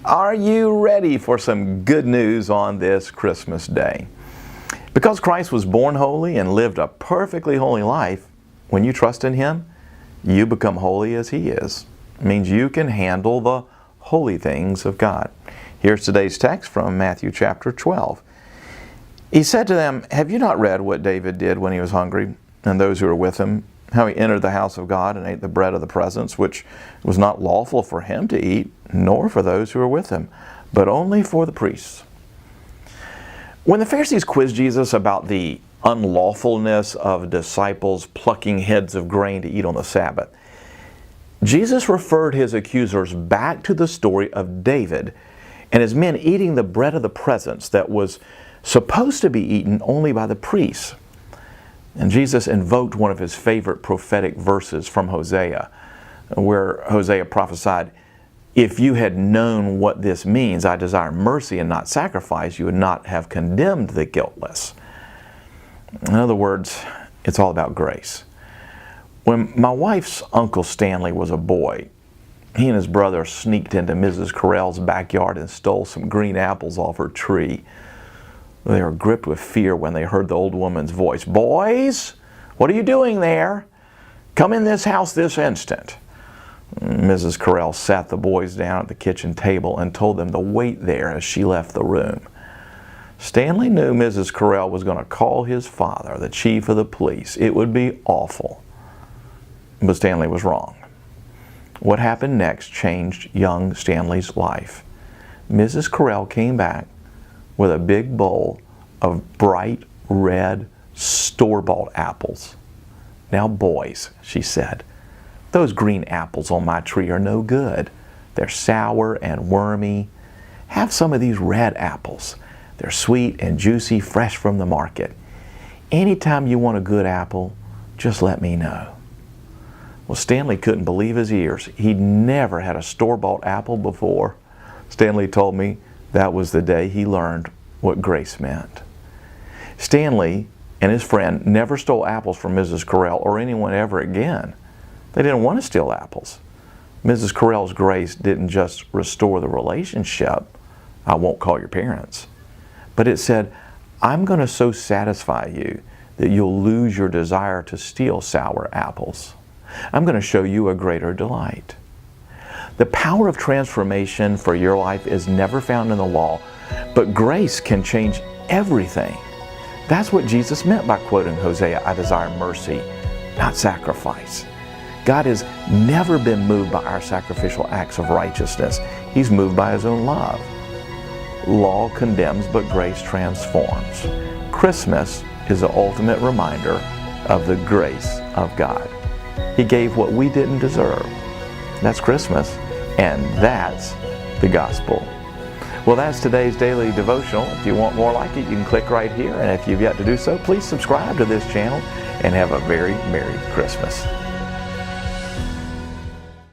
Are you ready for some good news on this Christmas day? Because Christ was born holy and lived a perfectly holy life, when you trust in Him, you become holy as He is. It means you can handle the holy things of God. Here's today's text from Matthew chapter 12. He said to them, "Have you not read what David did when he was hungry, and those who were with him, how he entered the house of God and ate the bread of the presence, which was not lawful for him to eat, nor for those who were with him, but only for the priests?" When the Pharisees quizzed Jesus about the unlawfulness of disciples plucking heads of grain to eat on the Sabbath, Jesus referred His accusers back to the story of David and his men eating the bread of the presence that was supposed to be eaten only by the priests. And Jesus invoked one of His favorite prophetic verses from Hosea, where Hosea prophesied, "If you had known what this means, I desire mercy and not sacrifice, you would not have condemned the guiltless." In other words, it's all about grace. When my wife's Uncle Stanley was a boy, he and his brother sneaked into Mrs. Carell's backyard and stole some green apples off her tree. They were gripped with fear when they heard the old woman's voice. "Boys, what are you doing there? Come in this house this instant." Mrs. Carell sat the boys down at the kitchen table and told them to wait there as she left the room. Stanley knew Mrs. Carell was going to call his father, the chief of the police. It would be awful. But Stanley was wrong. What happened next changed young Stanley's life. Mrs. Carell came back with a big bowl of bright red store-bought apples. "Now boys," she said, "those green apples on my tree are no good. They're sour and wormy. Have some of these red apples. They're sweet and juicy, fresh from the market. Anytime you want a good apple, just let me know." Well, Stanley couldn't believe his ears. He'd never had a store-bought apple before. Stanley told me that was the day he learned what grace meant. Stanley and his friend never stole apples from Mrs. Carell or anyone ever again. They didn't want to steal apples. Mrs. Carell's grace didn't just restore the relationship, "I won't call your parents," but it said, "I'm going to so satisfy you that you'll lose your desire to steal sour apples. I'm going to show you a greater delight." The power of transformation for your life is never found in the law, but grace can change everything. That's what Jesus meant by quoting Hosea, "I desire mercy, not sacrifice." God has never been moved by our sacrificial acts of righteousness. He's moved by His own love. Law condemns, but grace transforms. Christmas is the ultimate reminder of the grace of God. He gave what we didn't deserve. That's Christmas, and that's the gospel. Well, that's today's daily devotional. If you want more like it, you can click right here, and if you've yet to do so, please subscribe to this channel and have a very Merry Christmas.